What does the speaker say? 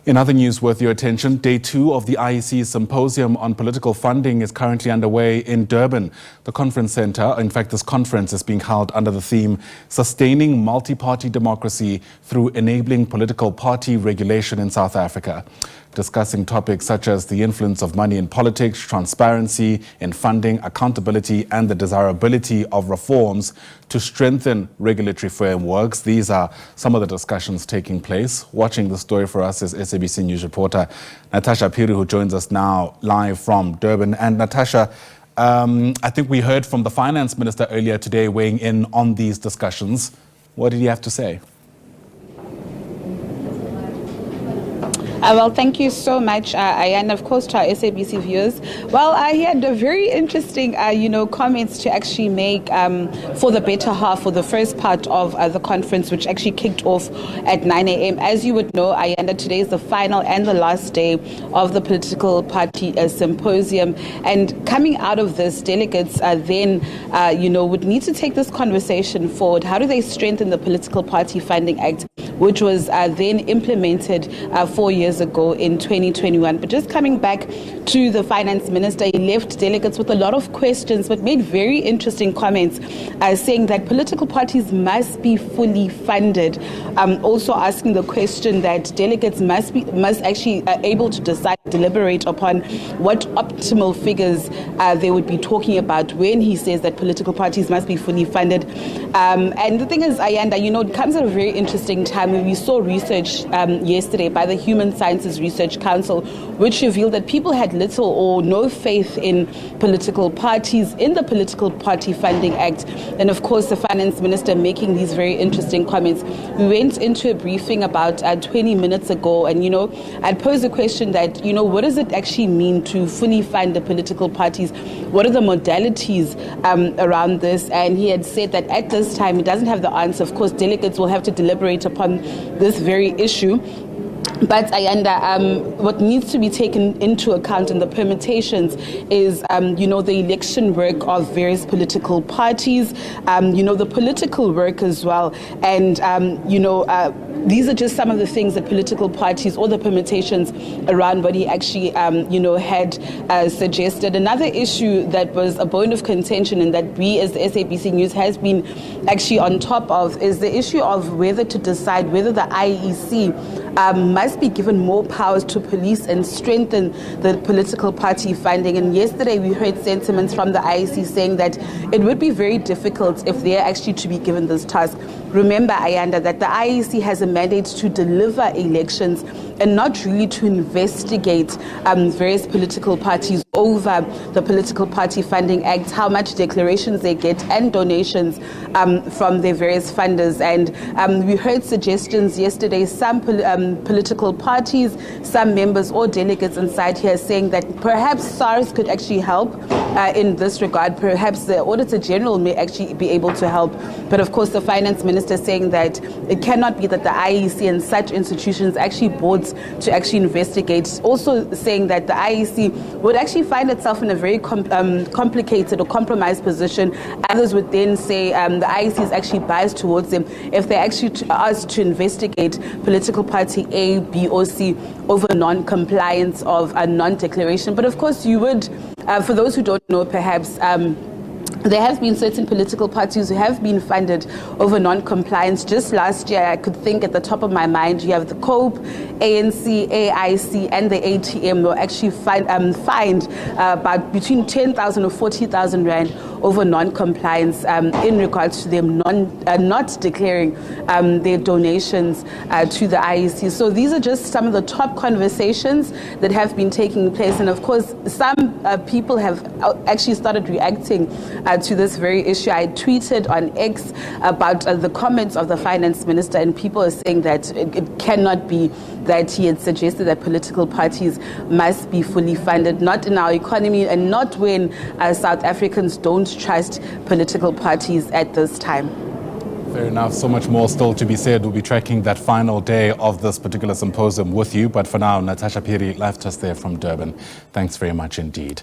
In other news worth your attention, day 2 of the IEC symposium on political funding is currently underway in Durban. The conference center, in fact, this conference is being held under the theme Sustaining Multi-Party Democracy Through Enabling Political Party Regulation in South Africa, discussing topics such as the influence of money in politics, transparency in funding, accountability, and the desirability of reforms to strengthen regulatory frameworks. These are some of the discussions taking place. Watching the story for us is SABC News reporter Natasha Phiri, who joins us now live from Durban. And Natasha, I think we heard from the finance minister earlier today weighing in on these discussions. What did he have to say? Well, thank you so much, and of course to our SABC viewers. Well, he had a very interesting, comments to actually make for the better half, for the first part of the conference, which actually kicked off at 9 a.m. As you would know, today is the final and the last day of the political party symposium. And coming out of this, delegates then, would need to take this conversation forward. How do they strengthen the Political Party Funding Act, which was then implemented 4 years ago in 2021. But just coming back to the finance minister, he left delegates with a lot of questions, but made very interesting comments, saying that political parties must be fully funded. Also asking the question that delegates must actually able to decide, deliberate upon what optimal figures they would be talking about when he says that political parties must be fully funded. And the thing is, Ayanda, it comes at a very interesting time. We saw research yesterday by the Human Sciences Research Council, which revealed that people had little or no faith in political parties, in the Political Party Funding Act. And of course, the finance minister making these very interesting comments. We went into a briefing about 20 minutes ago, and I'd posed a question that, what does it actually mean to fully fund the political parties? What are the modalities around this? And he had said that at this time, he doesn't have the answer. Of course, delegates will have to deliberate upon this very issue. But Ayanda, what needs to be taken into account in the permutations is, the election work of various political parties, the political work as well. And, these are just some of the things that political parties or the permutations around what he actually, had suggested. Another issue that was a bone of contention and that we as the SABC News has been actually on top of is the issue of whether to decide whether the IEC must be given more powers to police and strengthen the political party funding. And yesterday we heard sentiments from the IEC saying that it would be very difficult if they're actually to be given this task. Remember, Ayanda, that the IEC has a mandate to deliver elections and not really to investigate various political parties over the Political Party Funding Act, how much declarations they get and donations from their various funders. And we heard suggestions yesterday, some political parties, some members or delegates inside here saying that perhaps SARS could actually help in this regard. Perhaps the Auditor General may actually be able to help. But of course, the finance minister saying that it cannot be that the IEC and such institutions actually boards to actually investigate. Also saying that the IEC would actually find itself in a very complicated or compromised position. Others would then say the IEC is actually biased towards them if they actually asked to investigate political party A, B, or C over non-compliance of a non-declaration. But of course, you would, for those who don't know, perhaps, there have been certain political parties who have been funded over non-compliance. Just last year, I could think at the top of my mind, you have the COPE, ANC, AIC, and the ATM were actually fined about between 10,000 or 40,000 rand over non-compliance in regards to them not declaring their donations to the IEC. So these are just some of the top conversations that have been taking place. And of course, some people have actually started reacting to this very issue. I tweeted on X about the comments of the finance minister, and people are saying that it cannot be that he had suggested that political parties must be fully funded, not in our economy and not when South Africans don't trust political parties at this time. Fair enough. So much more still to be said. We'll be tracking that final day of this particular symposium with you. But for now, Natasha Phiri left us there from Durban. Thanks very much indeed.